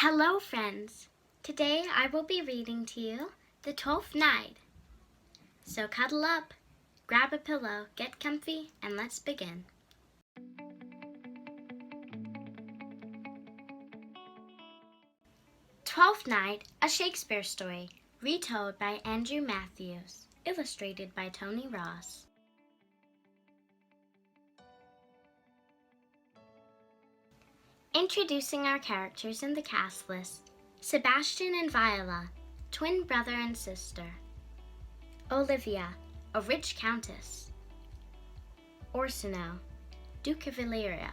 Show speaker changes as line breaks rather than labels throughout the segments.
Hello, friends. Today I will be reading to you the 12th Night. So cuddle up, grab a pillow, get comfy, and let's begin. Twelfth Night, a Shakespeare story, retold by Andrew Matthews, illustrated by Tony Ross. Introducing our characters in the cast list: Sebastian and Viola, twin brother and sister. Olivia, a rich countess. Orsino, Duke of Illyria.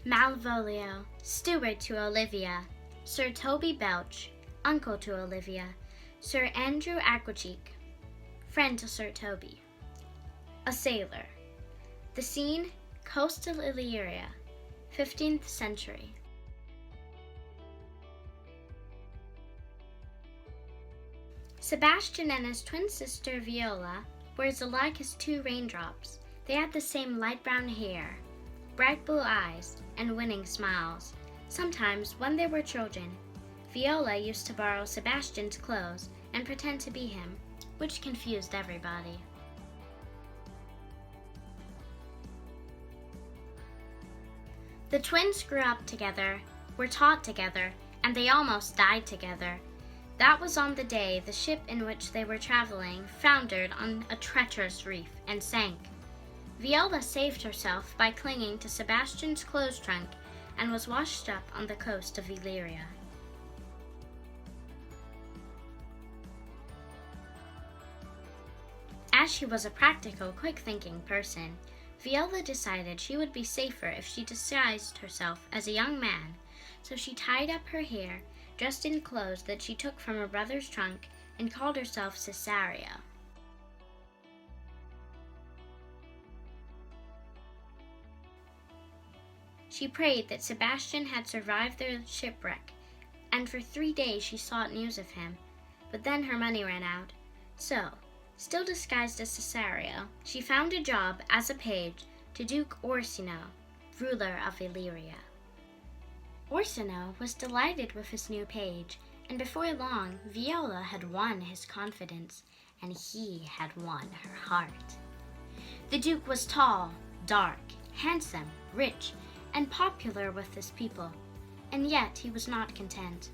Malvolio, steward to Olivia. Sir Toby Belch, uncle to Olivia. Sir Andrew Aquacheek, friend to Sir Toby. A sailor. The scene, coastal Illyria, 15th century. Sebastian and his twin sister Viola were as alike as two raindrops. They had the same light brown hair, bright blue eyes, and winning smiles. Sometimes, when they were children, Viola used to borrow Sebastian's clothes and pretend to be him, which confused everybody. The twins grew up together, were taught together, and they almost died together. That was on the day the ship in which they were traveling foundered on a treacherous reef and sank. Viola saved herself by clinging to Sebastian's clothes trunk and was washed up on the coast of Illyria. As she was a practical, quick-thinking person, Viola decided she would be safer if she disguised herself as a young man, so she tied up her hair, dressed in clothes that she took from her brother's trunk, and called herself Cesario. She prayed that Sebastian had survived their shipwreck, and for 3 days she sought news of him, but then her money ran out. So, still disguised as Cesario, she found a job as a page to Duke Orsino, ruler of Illyria. Orsino was delighted with his new page, and before long, Viola had won his confidence, and he had won her heart. The Duke was tall, dark, handsome, rich, and popular with his people, and yet he was not content.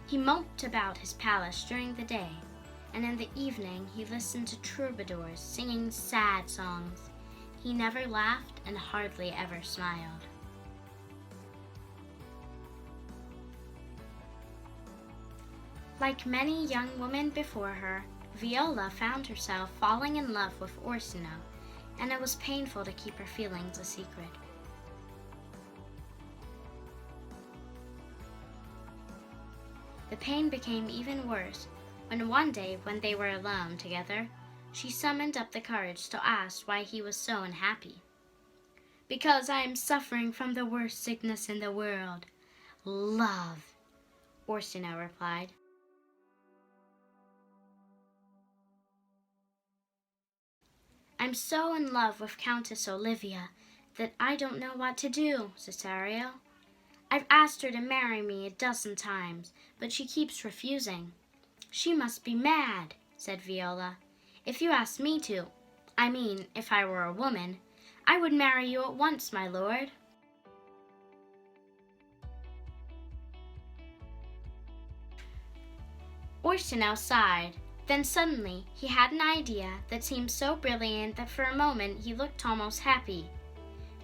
He moped about his palace during the day, and in the evening he listened to troubadours singing sad songs. He never laughed and hardly ever smiled. Like many young women before her, Viola found herself falling in love with Orsino, and it was painful to keep her feelings a secret. The pain became even worse when one day, when they were alone together, she summoned up the courage to ask why he was so unhappy. "Because I am suffering from the worst sickness in the world, love," Orsino replied. "I'm so in love with Countess Olivia that I don't know what to do, Cesario. I've asked her to marry me a dozen times, but she keeps refusing." "She must be mad," said Viola. "If you asked me to, I mean, if I were a woman, I would marry you at once, my lord." Orsino sighed. Then suddenly he had an idea that seemed so brilliant that for a moment he looked almost happy.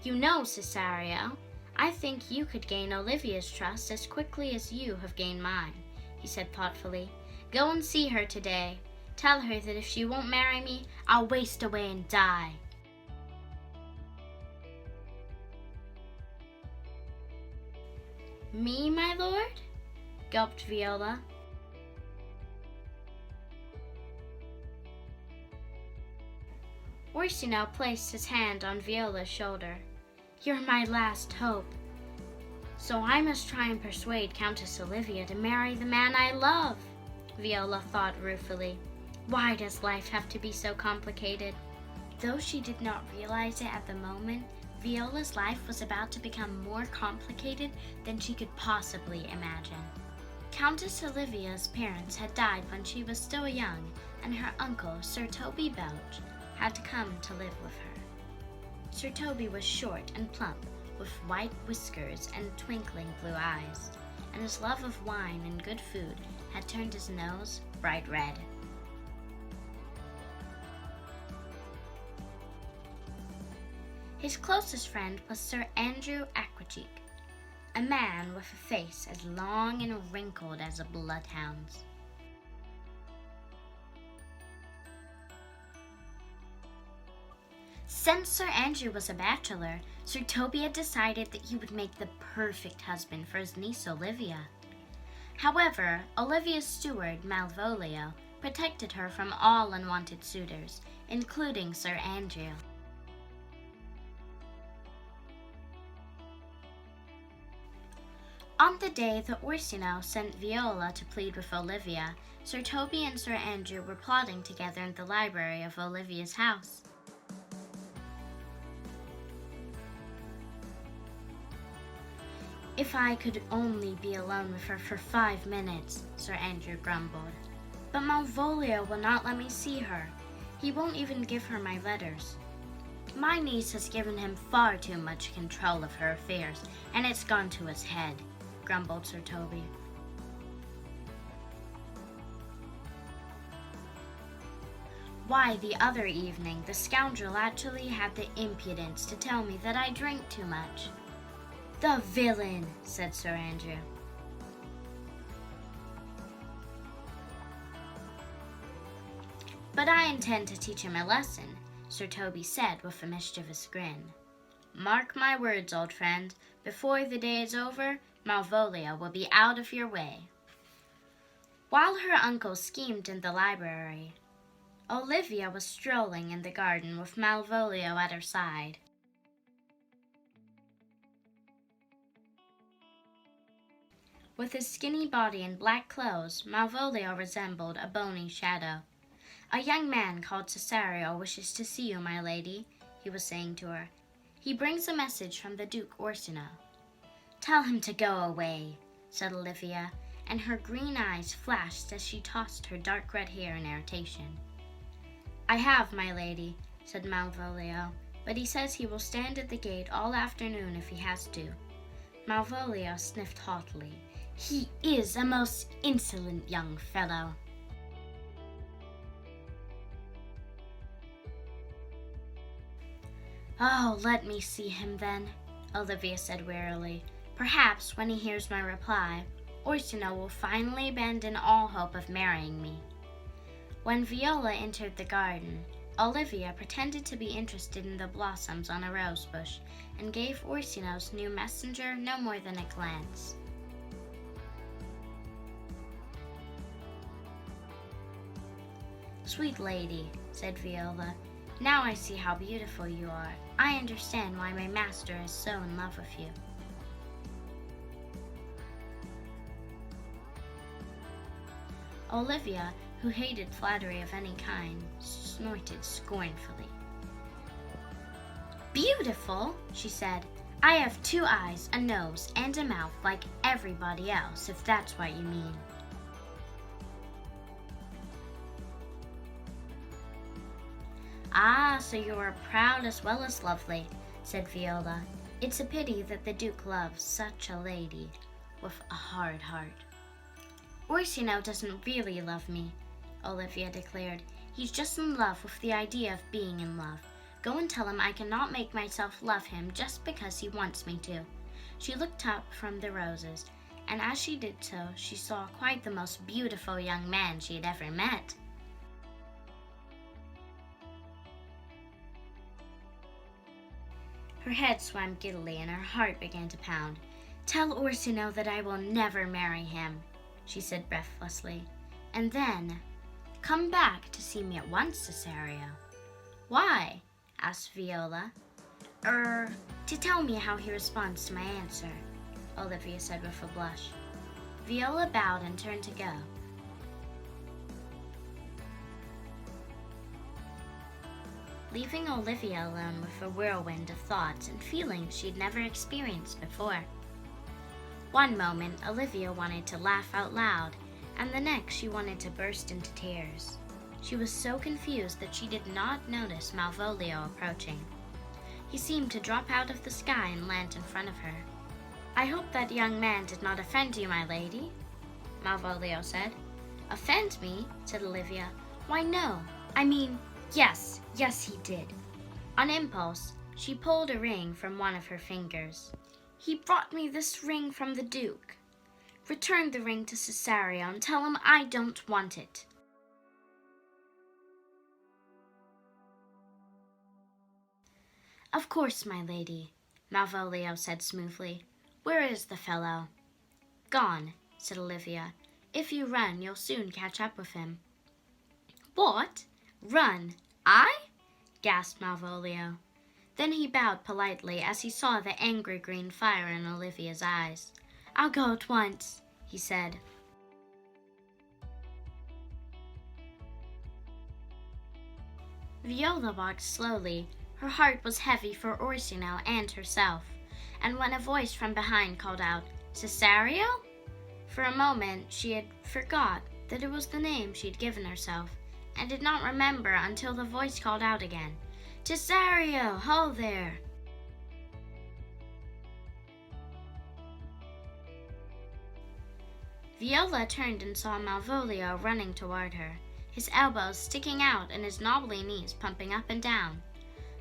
"You know, Cesario, I think you could gain Olivia's trust as quickly as you have gained mine," he said thoughtfully. "Go and see her today. Tell her that if she won't marry me, I'll waste away and die." "Me, my lord?" gulped Viola. Orsino placed his hand on Viola's shoulder. "You're my last hope. So I must try and persuade Countess Olivia to marry the man I love," Viola thought ruefully. "Why does life have to be so complicated?" Though she did not realize it at the moment, Viola's life was about to become more complicated than she could possibly imagine. Countess Olivia's parents had died when she was still young, and her uncle, Sir Toby Belch, had to come to live with her. Sir Toby was short and plump, with white whiskers and twinkling blue eyes, and his love of wine and good food had turned his nose bright red. His closest friend was Sir Andrew Aquacheek, a man with a face as long and wrinkled as a bloodhound's. Since Sir Andrew was a bachelor, Sir Toby had decided that he would make the perfect husband for his niece Olivia. However, Olivia's steward, Malvolio, protected her from all unwanted suitors, including Sir Andrew. On the day that Orsino sent Viola to plead with Olivia, Sir Toby and Sir Andrew were plotting together in the library of Olivia's house. "If I could only be alone with her for 5 minutes," Sir Andrew grumbled. "But Malvolio will not let me see her. He won't even give her my letters. My niece has given him far too much control of her affairs, and it's gone to his head," grumbled Sir Toby. "Why, the other evening, the scoundrel actually had the impudence to tell me that I drink too much." "The villain," said Sir Andrew. "But I intend to teach him a lesson," Sir Toby said with a mischievous grin. "Mark my words, old friend, before the day is over, Malvolio will be out of your way." While her uncle schemed in the library, Olivia was strolling in the garden with Malvolio at her side. With his skinny body and black clothes, Malvolio resembled a bony shadow. "A young man called Cesario wishes to see you, my lady," he was saying to her. "He brings a message from the Duke Orsino." "Tell him to go away," said Olivia, and her green eyes flashed as she tossed her dark red hair in irritation. "I have, my lady," said Malvolio, "but he says he will stand at the gate all afternoon if he has to." Malvolio sniffed haughtily. "He is a most insolent young fellow." "Oh, let me see him then," Olivia said wearily. "Perhaps when he hears my reply, Orsino will finally abandon all hope of marrying me." When Viola entered the garden, Olivia pretended to be interested in the blossoms on a rose bush and gave Orsino's new messenger no more than a glance. "Sweet lady," said Viola, "now I see how beautiful you are. I understand why my master is so in love with you." Olivia, who hated flattery of any kind, snorted scornfully. "Beautiful?" she said. "I have 2 eyes, a nose, and a mouth like everybody else, if that's what you mean." "Ah, so you are proud as well as lovely," said Viola. "It's a pity that the Duke loves such a lady with a hard heart." "Orsino doesn't really love me," Olivia declared. "He's just in love with the idea of being in love. Go and tell him I cannot make myself love him just because he wants me to." She looked up from the roses, and as she did so, she saw quite the most beautiful young man she had ever met. Her head swam giddily and her heart began to pound. "Tell Orsino that I will never marry him," she said breathlessly. And then, "Come back to see me at once, Cesario." "Why?" asked Viola. To tell me how he responds to my answer," Olivia said with a blush. Viola bowed and turned to go. leaving Olivia alone with a whirlwind of thoughts and feelings she'd never experienced before. One moment, Olivia wanted to laugh out loud, and the next she wanted to burst into tears. She was so confused that she did not notice Malvolio approaching. He seemed to drop out of the sky and land in front of her. "I hope that young man did not offend you, my lady," Malvolio said. "Offend me?" said Olivia. "Why, no. I mean, yes, he did." On impulse, she pulled a ring from one of her fingers. "He brought me this ring from the Duke. Return the ring to Cesario and tell him I don't want it." "Of course, my lady," Malvolio said smoothly. "Where is the fellow?" "Gone," said Olivia. "If you run, you'll soon catch up with him." "What? Run? I?" gasped Malvolio. Then he bowed politely as he saw the angry green fire in Olivia's eyes. "I'll go at once," he said. Viola walked slowly. Her heart was heavy for Orsino and herself, and when a voice from behind called out, "Cesario?" For a moment she had forgot that it was the name she had given herself, and did not remember until the voice called out again, "Cesario, ho there!" Viola turned and saw Malvolio running toward her, his elbows sticking out and his knobbly knees pumping up and down.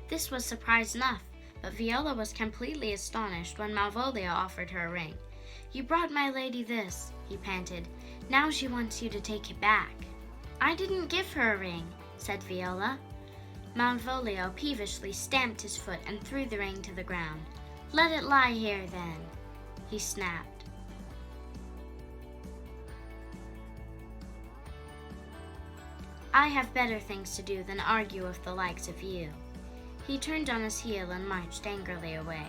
This was surprise enough, but Viola was completely astonished when Malvolio offered her a ring. "You brought my lady this," he panted. "Now she wants you to take it back." "I didn't give her a ring," said Viola. Malvolio peevishly stamped his foot and threw the ring to the ground. "Let it lie here, then," he snapped. "I have better things to do than argue with the likes of you." He turned on his heel and marched angrily away.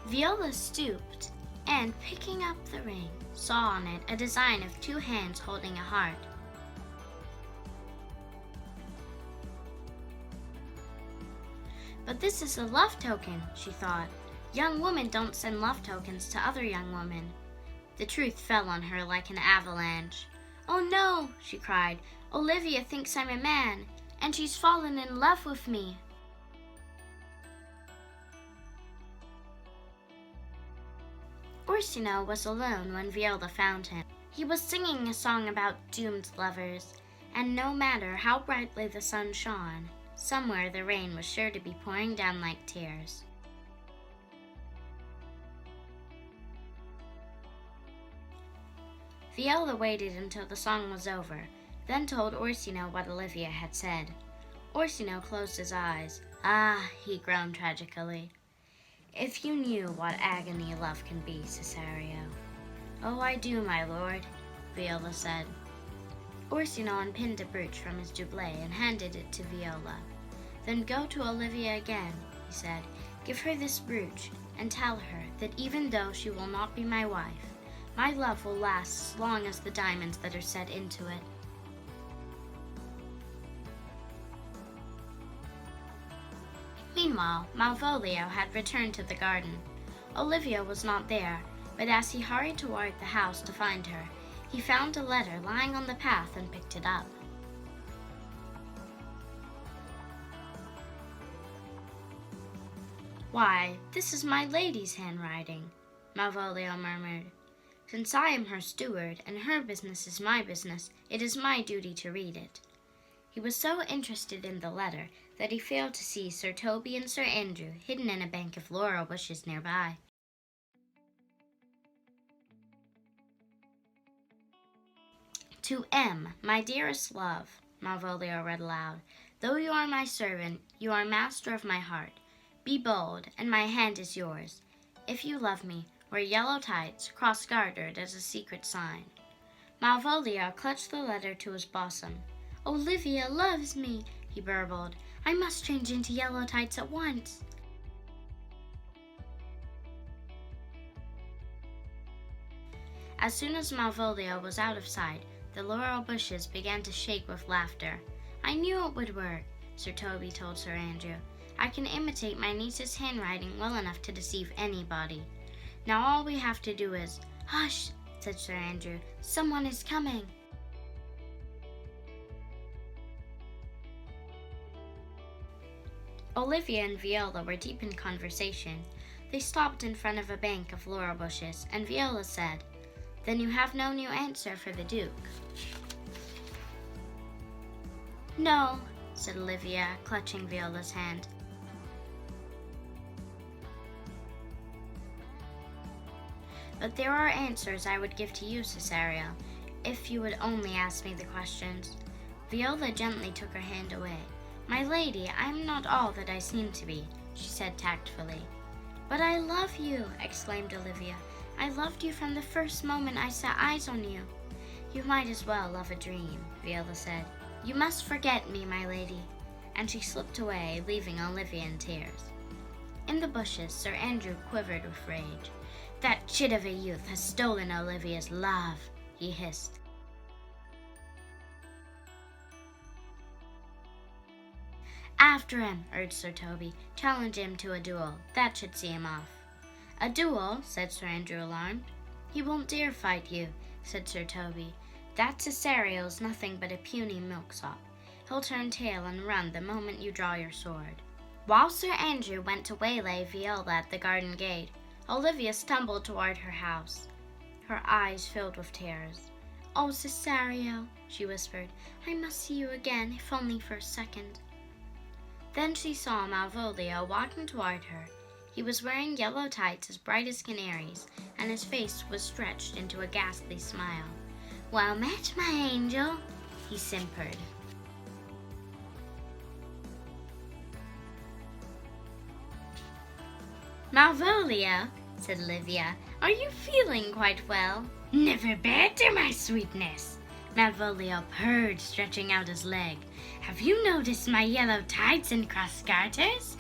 Viola stooped and, picking up the ring, saw on it a design of two hands holding a heart. "But this is a love token," she thought. "Young women don't send love tokens to other young women." The truth fell on her like an avalanche. "Oh no," she cried. "Olivia thinks I'm a man, and she's fallen in love with me." Orsino was alone when Viola found him. He was singing a song about doomed lovers, and no matter how brightly the sun shone, somewhere the rain was sure to be pouring down like tears. Viola waited until the song was over, then told Orsino what Olivia had said. Orsino closed his eyes. "Ah," he groaned tragically. "If you knew what agony love can be, Cesario." "Oh, I do, my lord," Viola said. Orsino unpinned a brooch from his doublet and handed it to Viola. "Then go to Olivia again," he said. "Give her this brooch, and tell her that even though she will not be my wife, my love will last as long as the diamonds that are set into it." Meanwhile, Malvolio had returned to the garden. Olivia was not there, but as he hurried toward the house to find her, he found a letter lying on the path and picked it up. "Why, this is my lady's handwriting," Malvolio murmured. "Since I am her steward, and her business is my business, it is my duty to read it." He was so interested in the letter that he failed to see Sir Toby and Sir Andrew hidden in a bank of laurel bushes nearby. "To M, my dearest love," Malvolio read aloud. "Though you are my servant, you are master of my heart. Be bold, and my hand is yours. If you love me, wear yellow tights, cross-gartered as a secret sign." Malvolio clutched the letter to his bosom. "Olivia loves me," he burbled. "I must change into yellow tights at once." As soon as Malvolio was out of sight, the laurel bushes began to shake with laughter. "I knew it would work. Sir Toby told Sir Andrew. I can imitate my niece's handwriting well enough to deceive anybody. Now all we have to do is— Hush, said Sir Andrew. Someone is coming. Olivia and Viola were deep in conversation. They stopped in front of a bank of laurel bushes, and Viola said, Then you have no new answer for the Duke? No, said Olivia, clutching Viola's hand. But there are answers I would give to you, Cesario, if you would only ask me the questions. Viola gently took her hand away. My lady, I am not all that I seem to be, she said tactfully. But I love you, exclaimed Olivia. I loved you from the first moment I set eyes on you. You might as well love a dream, Viola said. You must forget me, my lady. And she slipped away, leaving Olivia in tears. In the bushes, Sir Andrew quivered with rage. That chit of a youth has stolen Olivia's love, he hissed. After him, urged Sir Toby. Challenge him to a duel. That should see him off. A duel, said Sir Andrew, alarmed. He won't dare fight you, said Sir Toby. That Cesario's nothing but a puny milksop. He'll turn tail and run the moment you draw your sword. While Sir Andrew went to waylay Viola at the garden gate, Olivia stumbled toward her house. Her eyes filled with tears. Oh, Cesario, she whispered, I must see you again, if only for a second. Then she saw Malvolio walking toward her. He was wearing yellow tights as bright as canaries, and his face was stretched into a ghastly smile. Well met, my angel, he simpered. Malvolio, said Olivia, are you feeling quite well? Never better, my sweetness. Malvolio purred, stretching out his leg. Have you noticed my yellow tights and cross garters?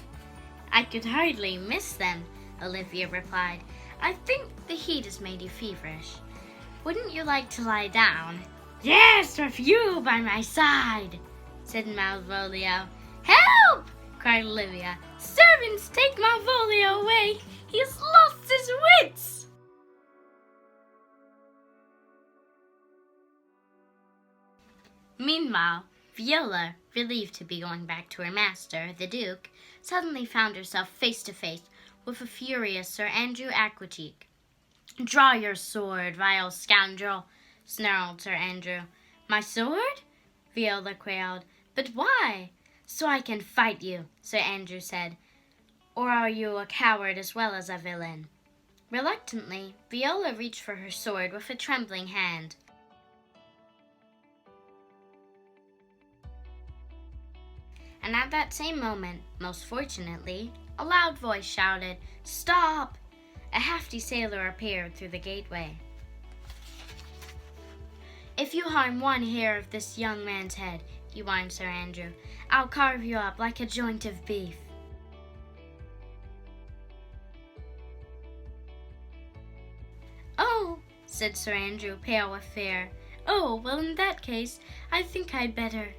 I could hardly miss them, Olivia replied. I think the heat has made you feverish. Wouldn't you like to lie down? Yes, with you by my side, said Malvolio. Help! Cried Olivia. Servants, take Malvolio away! He has lost his wits! Meanwhile, Viola, relieved to be going back to her master, the Duke, suddenly found herself face to face with a furious Sir Andrew Aquacheek. Draw your sword, vile scoundrel, snarled Sir Andrew. My sword? Viola quailed. But why? So I can fight you, Sir Andrew said. Or are you a coward as well as a villain? Reluctantly, Viola reached for her sword with a trembling hand. And at that same moment, most fortunately, a loud voice shouted, Stop! A hefty sailor appeared through the gateway. If you harm one hair of this young man's head, he whined Sir Andrew, I'll carve you up like a joint of beef. Oh, said Sir Andrew, pale with fear. Oh, well, in that case, I think I'd better.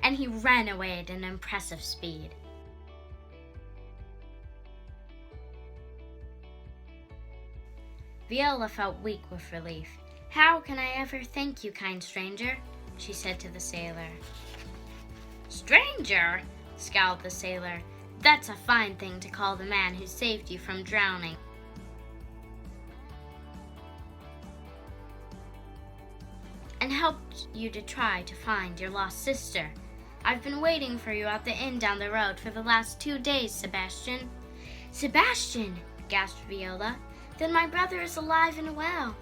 And he ran away at an impressive speed. Viola felt weak with relief. How can I ever thank you, kind stranger? She said to the sailor. Stranger? Scowled the sailor. That's a fine thing to call the man who saved you from drowning. And helped you to try to find your lost sister. I've been waiting for you at the inn down the road for the last 2 days, Sebastian. Sebastian, gasped Viola. Then my brother is alive and well.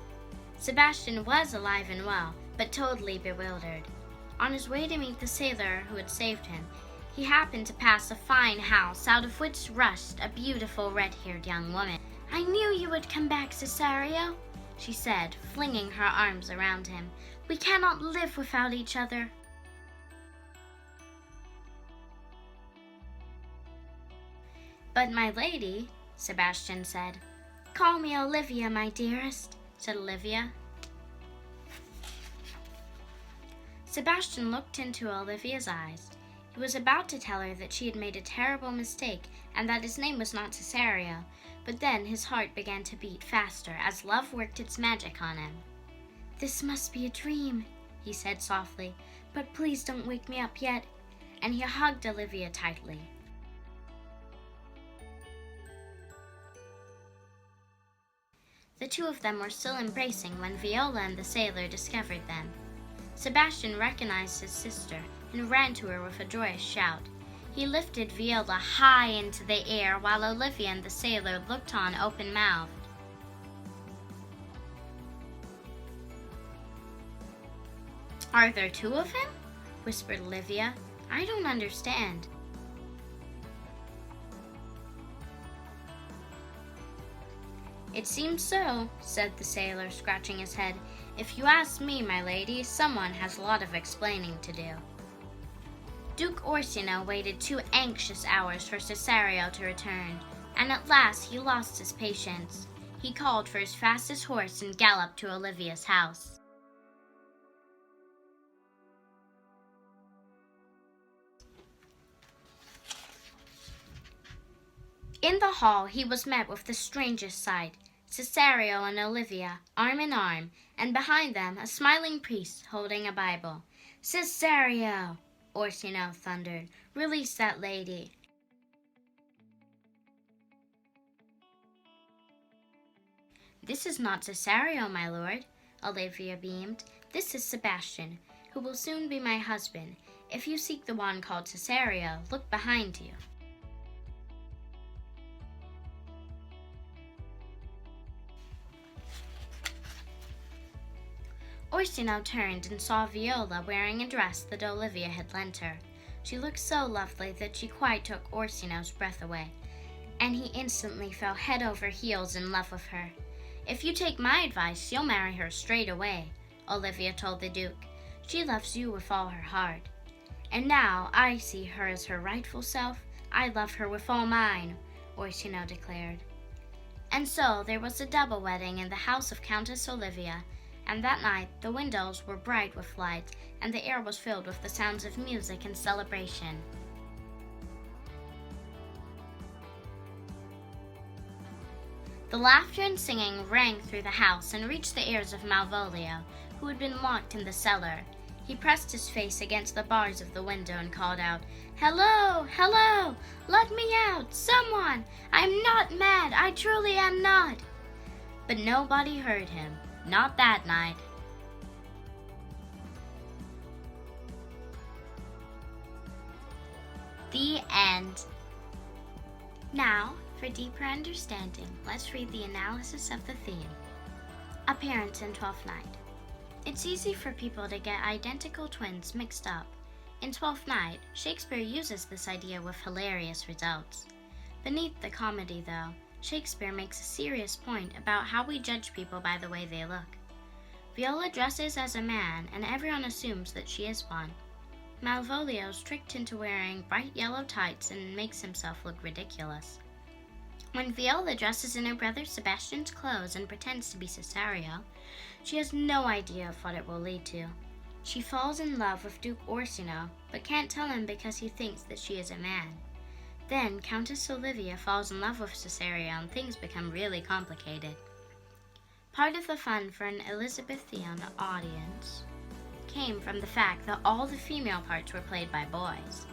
Sebastian was alive and well, but totally bewildered. On his way to meet the sailor who had saved him, he happened to pass a fine house out of which rushed a beautiful red-haired young woman. I knew you would come back, Cesario, she said, flinging her arms around him. We cannot live without each other. But my lady, Sebastian said. Call me Olivia, my dearest, said Olivia. Sebastian looked into Olivia's eyes. He He was about to tell her that she had made a terrible mistake and that his name was not Cesario, but then his heart began to beat faster as love worked its magic on him. "This must be a dream," he said softly, "but please don't wake me up yet," and he hugged Olivia tightly. The two of them were still embracing when Viola and the sailor discovered them. Sebastian recognized his sister and ran to her with a joyous shout. He lifted Viola high into the air while Olivia and the sailor looked on open-mouthed. "Are there two of him?" whispered Olivia. "I don't understand." "It seems so," said the sailor, scratching his head. "If you ask me, my lady, someone has a lot of explaining to do." Duke Orsino waited 2 anxious hours for Cesario to return, and at last he lost his patience. He called for his fastest horse and galloped to Olivia's house. In the hall, he was met with the strangest sight. Cesario and Olivia, arm in arm, and behind them a smiling priest holding a Bible. "Cesario!" Orsino thundered. "Release that lady." "This is not Cesario, my lord," Olivia beamed. "This is Sebastian, who will soon be my husband. If you seek the one called Cesario, look behind you." Orsino turned and saw Viola wearing a dress that Olivia had lent her. She looked so lovely that she quite took Orsino's breath away, and he instantly fell head over heels in love with her. "If you take my advice, you'll marry her straight away," Olivia told the Duke. "She loves you with all her heart. And now I see her as her rightful self. I love her with all mine," Orsino declared. And so there was a double wedding in the house of Countess Olivia, and that night the windows were bright with lights, and the air was filled with the sounds of music and celebration. The laughter and singing rang through the house and reached the ears of Malvolio, who had been locked in the cellar. He pressed his face against the bars of the window and called out, "Hello! Hello! Let me out! Someone! I am not mad! I truly am not!" But nobody heard him. Not that night. The end. Now, for deeper understanding, let's read the analysis of the theme. Appearance in Twelfth Night. It's easy for people to get identical twins mixed up. In Twelfth Night, Shakespeare uses this idea with hilarious results. Beneath the comedy, though, Shakespeare makes a serious point about how we judge people by the way they look. Viola dresses as a man, and everyone assumes that she is one. Malvolio's tricked into wearing bright yellow tights and makes himself look ridiculous. When Viola dresses in her brother Sebastian's clothes and pretends to be Cesario, she has no idea of what it will lead to. She falls in love with Duke Orsino, but can't tell him because he thinks that she is a man. Then Countess Olivia falls in love with Cesario and things become really complicated. Part of the fun for an Elizabethan audience came from the fact that all the female parts were played by boys.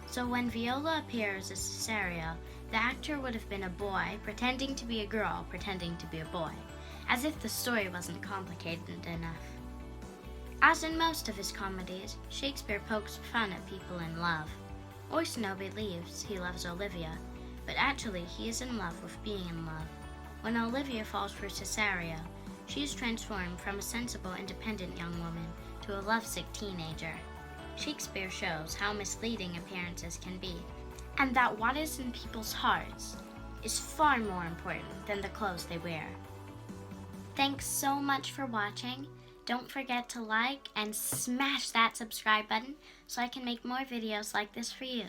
So when Viola appears as Cesario, the actor would have been a boy pretending to be a girl pretending to be a boy, as if the story wasn't complicated enough. As in most of his comedies, Shakespeare pokes fun at people in love. Orsino believes he loves Olivia, but actually he is in love with being in love. When Olivia falls for Cesario, she is transformed from a sensible, independent young woman to a lovesick teenager. Shakespeare shows how misleading appearances can be, and that what is in people's hearts is far more important than the clothes they wear. Thanks so much for watching. Don't forget to like and smash that subscribe button so I can make more videos like this for you.